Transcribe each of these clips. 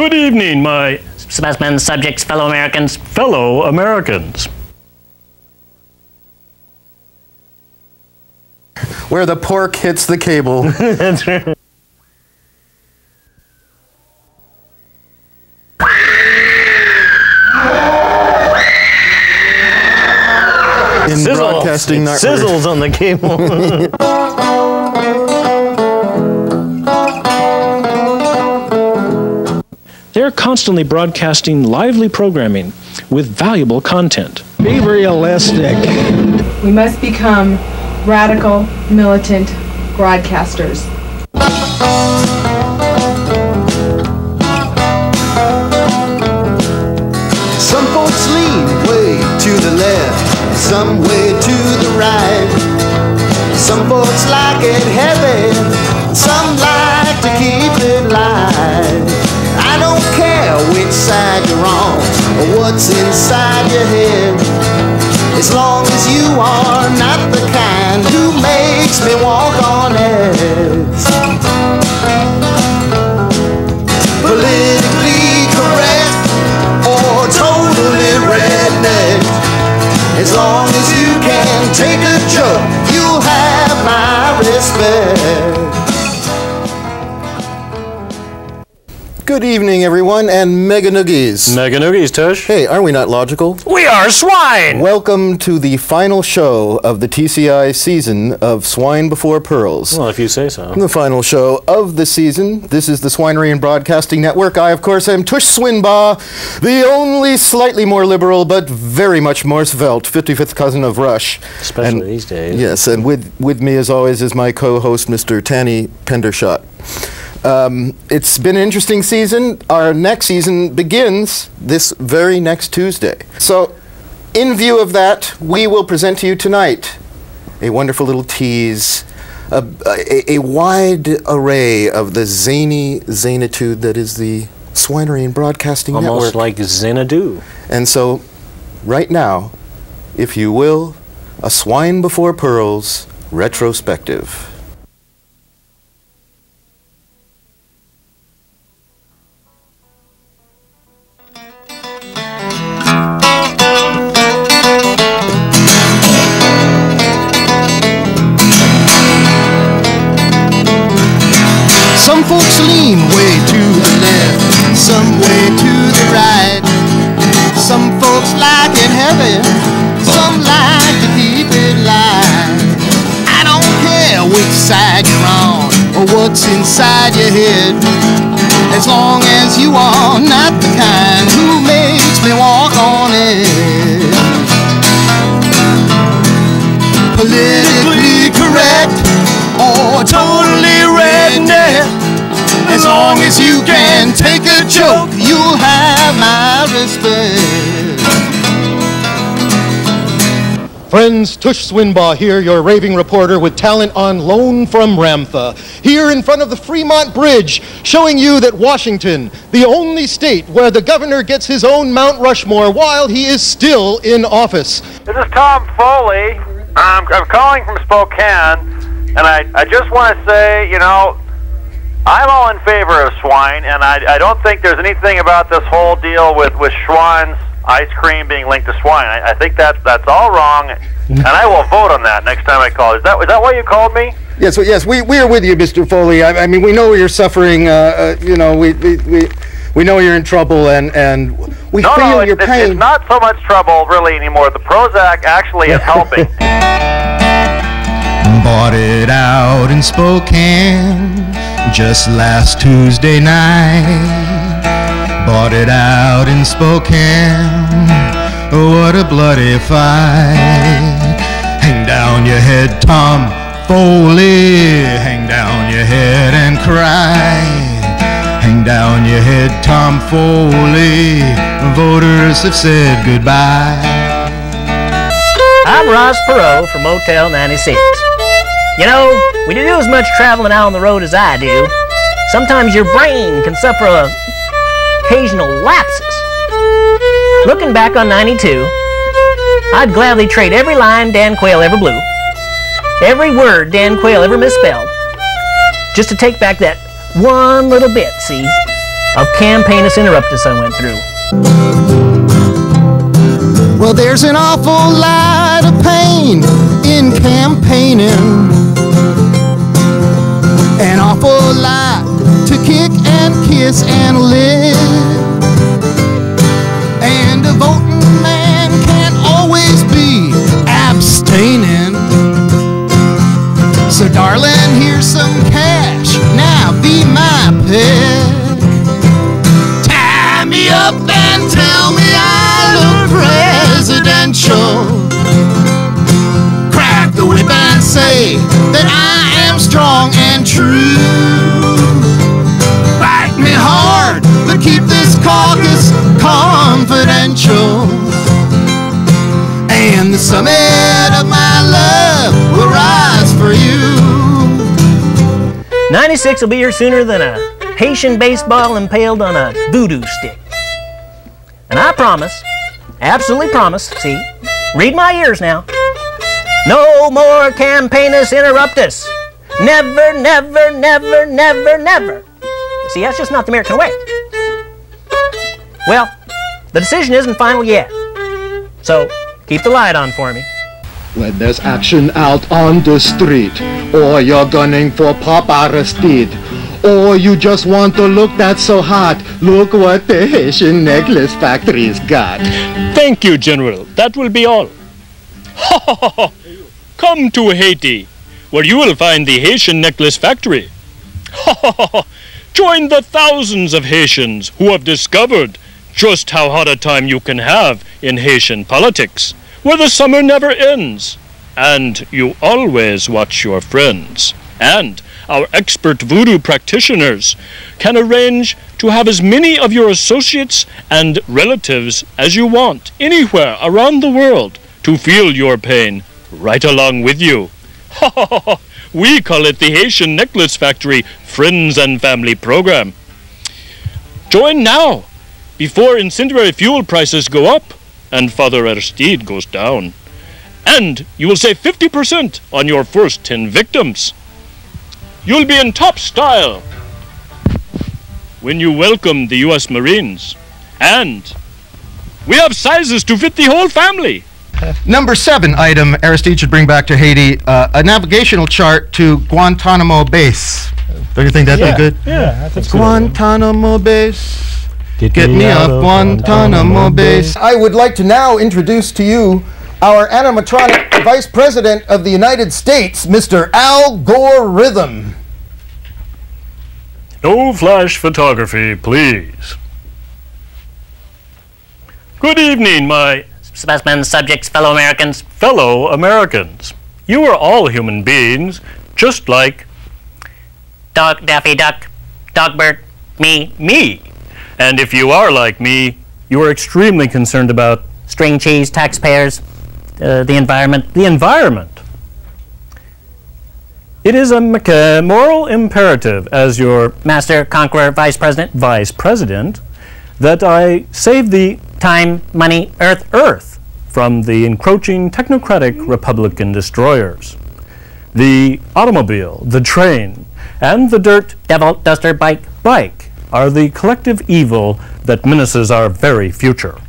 Good evening, my specimen subjects, fellow Americans. Fellow Americans. Where the pork hits the cable. That's right. In broadcasting, not sizzles on the cable. They're constantly broadcasting lively programming with valuable content. Be realistic. We must become radical, militant broadcasters. Some folks lean way to the left, some way to the right. Some folks like it heavy, some like to keep it light. I don't care which side you're on or what's inside your head, as long as you are not the kind who makes me walk on edge. Politically correct or totally redneck, as long as you can take a joke, you'll have my respect. Good evening, everyone, and Mega Noogies. Mega Noogies, Tush. Hey, are we not logical? We are swine! Welcome to the final show of the TCI season of Swine Before Pearls. Well, if you say so. The final show of the season. This is the Swinery and Broadcasting Network. I, of course, am Tush Swinbaugh, the only slightly more liberal but very much more svelte 55th cousin of Rush. Especially these days. Yes, and with me, as always, is my co-host, Mr. Tanny Pendershot. It's been an interesting season. Our next season begins this very next Tuesday. So, in view of that, we will present to you tonight a wonderful little tease, a wide array of the zany zanitude that is the Swinery and Broadcasting Network. Almost like Xanadu. And so, right now, if you will, a Swine Before Pearls retrospective. Some folks lean way to the left, some way to the right. Some folks like it heavy, some like to keep it light. I don't care which side you're on or what's inside your head, as long as you are not the kind who makes me walk on edge. Politically correct or totally redneck, as long as you can take a joke, you'll have my respect. Friends, Tush Swinbaugh here, your raving reporter with talent on loan from Ramtha, here in front of the Fremont Bridge, showing you that Washington, the only state where the governor gets his own Mount Rushmore while he is still in office. This is Tom Foley. I'm calling from Spokane, and I just want to say, you know, I'm all in favor of swine, and I don't think there's anything about this whole deal with Schwann's ice cream being linked to swine. I think that's all wrong, and I will vote on that next time I call. Is that why you called me? Yes, we are with you, Mr. Foley. I mean, we know you're suffering. You know, we know you're in trouble, and we feel your pain. It's not so much trouble really anymore. The Prozac actually is helping. Bought it out in Spokane just last Tuesday night. Bought it out in Spokane. Oh, what a bloody fight. Hang down your head, Tom Foley. Hang down your head and cry. Hang down your head, Tom Foley. Voters have said goodbye. I'm Ross Perot from Motel 96. You know, when you do as much traveling out on the road as I do, sometimes your brain can suffer occasional lapses. Looking back on 92, I'd gladly trade every line Dan Quayle ever blew, every word Dan Quayle ever misspelled, just to take back that one little bit, see? of campaignus interruptus I went through. Well, there's an awful lot of pain in campaigning, an awful lot to kick and kiss and live, and a voting man can't always be abstaining. So darling, here's some cash, now be my pick. Tie me up and tell me I look presidential. Crack the whip and say that I am strong and true. Bite me hard, but keep this caucus confidential. And the summit of my love will rise for you. 96 will be here sooner than a Haitian baseball impaled on a voodoo stick. And I promise, absolutely promise, see, read my ears now, no more campaignus interruptus. Never, never, never, never, never. See, that's just not the American way. Well, the decision isn't final yet. So, keep the light on for me. When there's action out on the street, or you're gunning for Pop Aristide, or you just want to look that's so hot, look what the Haitian necklace factory's got. Thank you, General. That will be all. Ha ha ha ha! Come to Haiti, where you will find the Haitian necklace factory. Ha ha ha ha! Join the thousands of Haitians who have discovered just how hot a time you can have in Haitian politics, where the summer never ends, and you always watch your friends. And our expert voodoo practitioners can arrange to have as many of your associates and relatives as you want, anywhere around the world, to feel your pain right along with you. Ha ha ha ha! We call it the Haitian Necklace Factory Friends and Family Program. Join now, before incendiary fuel prices go up and Father Aristide goes down. And you will save 50% on your first 10 victims. You'll be in top style when you welcome the U.S. Marines. And we have sizes to fit the whole family. Number 7 item Aristide should bring back to Haiti, a navigational chart to Guantanamo Base. Don't you think that'd be good? Yeah, I think so. Guantanamo Base. Get me up Guantanamo Base. I would like to now introduce to you our animatronic Vice President of the United States, Mr. Al Gore Rhythm. No flash photography, please. Good evening, my Specimens, subjects, fellow Americans. fellow Americans. You are all human beings, just like Dog, Daffy Duck, Dogbert, me. And if you are like me, you are extremely concerned about String cheese, taxpayers, the environment. the environment. It is a moral imperative as your Master, Conqueror, Vice President, that I save the time, money, Earth from the encroaching technocratic Republican destroyers. The automobile, the train, and the dirt devil, duster, bike. are the collective evil that menaces our very future.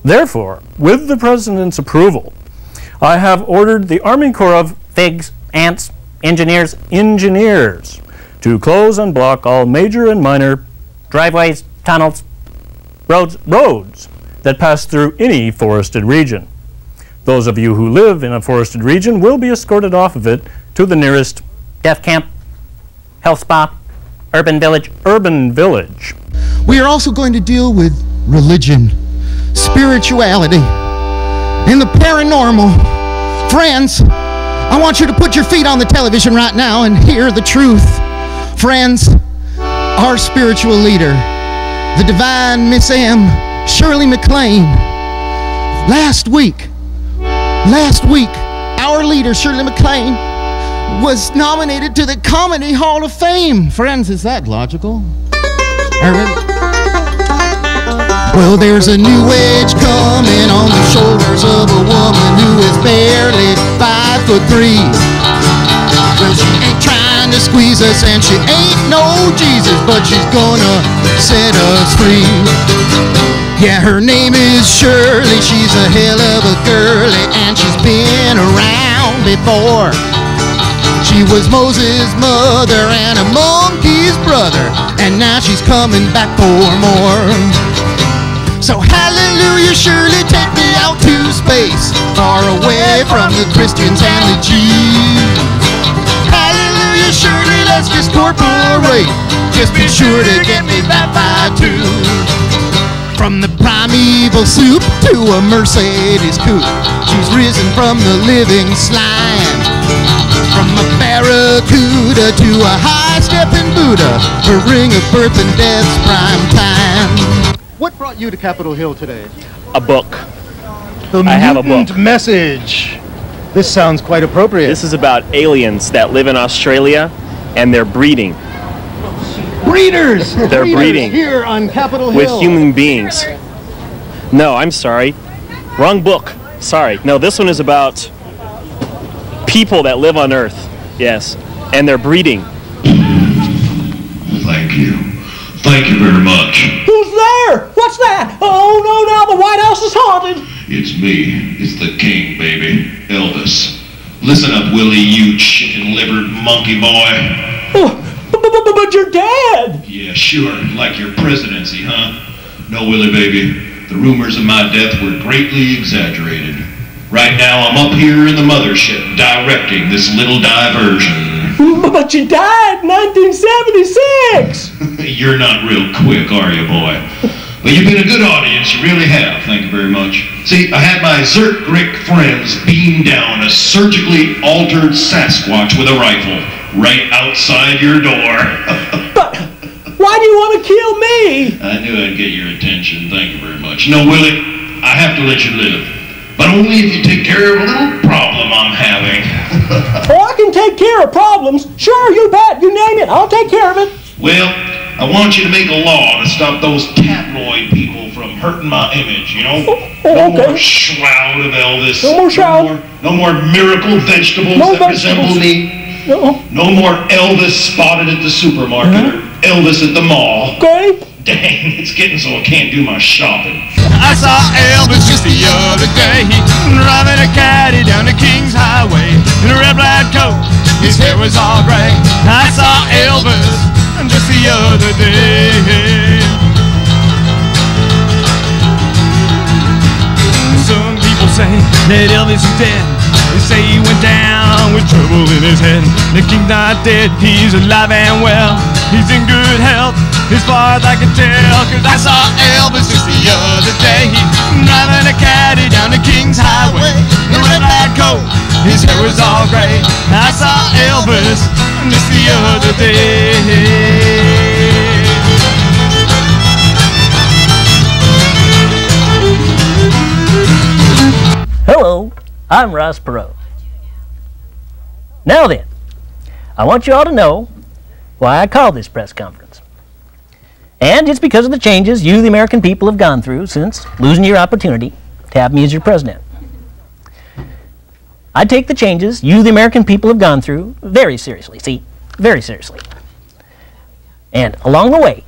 Therefore, with the President's approval, I have ordered the Army Corps of Figs, ants, engineers, to close and block all major and minor driveways, tunnels, roads that pass through any forested region. Those of you who live in a forested region will be escorted off of it to the nearest death camp, health spa, urban village. We are also going to deal with religion, spirituality, and the paranormal. Friends, I want you to put your feet on the television right now and hear the truth. Friends, our spiritual leader, the divine Miss M. Shirley MacLaine, last week, our leader, Shirley MacLaine, was nominated to the Comedy Hall of Fame. Friends, is that logical? Well, there's a new age coming on the shoulders of a woman who is barely 5'3". Well, she ain't trying to squeeze us, and she ain't no Jesus, but she's gonna set us free. Yeah, her name is Shirley, she's a hell of a girlie, and she's been around before. She was Moses' mother and a monkey's brother, and now she's coming back for more. So hallelujah, Shirley, take me out to space, far away from the Christians and the Jews. Hallelujah, Shirley, let's just corporate, just be sure to get me back by 2. From the primeval soup to a Mercedes coupe, she's risen from the living slime. From a barracuda to a high-stepping Buddha, her ring of birth and death's prime time. What brought you to Capitol Hill today? A book. I have a book. Message. This sounds quite appropriate. This is about aliens that live in Australia, and they're breeding. Breeders! They're breeding here on Capitol Hill. With human beings. No, I'm sorry. Wrong book. Sorry. No, this one is about people that live on Earth. Yes. And they're breeding. Thank you. Thank you very much. Who's there? What's that? Oh, no, now the White House is haunted. It's me. It's the king, baby. Elvis. Listen up, Willie, you chicken-livered monkey boy. But you're dead. Yeah, sure. Like your presidency, huh? No, Willie, baby. The rumors of my death were greatly exaggerated. Right now, I'm up here in the mothership directing this little diversion. But you died in 1976! You're not real quick, are you, boy? But you've been a good audience, you really have, thank you very much. See, I had my Zerk-Grick friends beam down a surgically altered Sasquatch with a rifle right outside your door. But why do you want to kill me? I knew I'd get your attention, thank you very much. No, Willie, I have to let you live. But only if you take care of a little problem I'm having. Oh, I can take care of problems. Sure, you bet. You name it. I'll take care of it. Well, I want you to make a law to stop those tabloid people from hurting my image, you know? No more shroud of Elvis. No more shroud. No more miracle vegetables that resemble me. No more Elvis spotted at the supermarket or Elvis at the mall. Okay. Dang, it's getting so I can't do my shopping. I saw Elvis just the other day, driving a caddy down the King's Highway in a red plaid coat. His hair was all gray. I saw Elvis just the other day. Some people say that Elvis is dead. They say he went down with trouble in his head. The king's not dead, he's alive and well. He's in good health, as far as I can tell. Cause I saw Elvis just the other day, driving a caddy down the King's Highway in a red plaid coat. His hair was all gray. I saw Elvis just the other day. Hello, I'm Ross Perot. Now then, I want you all to know why I called this press conference. And it's because of the changes you, the American people, have gone through since losing your opportunity to have me as your president. I take the changes you, the American people, have gone through very seriously. See, very seriously. And along the way,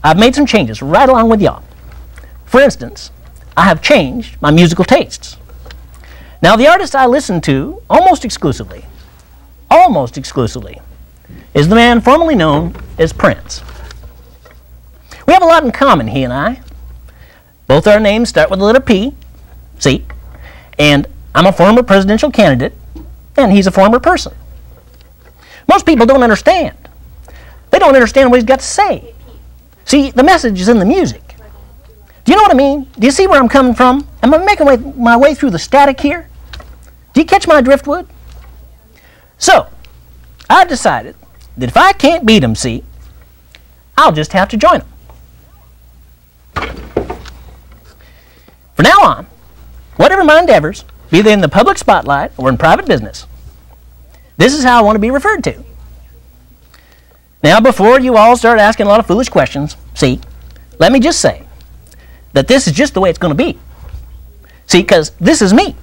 I've made some changes right along with y'all. For instance, I have changed my musical tastes. Now, the artist I listen to almost exclusively, is the man formerly known as Prince. We have a lot in common, he and I. Both our names start with the letter P, see, and I'm a former presidential candidate, and he's a former person. Most people don't understand. They don't understand what he's got to say. See, the message is in the music. Do you know what I mean? Do you see where I'm coming from? Am I making my way through the static here? Do you catch my driftwood? So, I've decided that if I can't beat him, see, I'll just have to join him. For now on, whatever my endeavors, be they in the public spotlight or in private business, this is how I want to be referred to. Now, before you all start asking a lot of foolish questions, see, let me just say that this is just the way it's going to be. See, because this is me.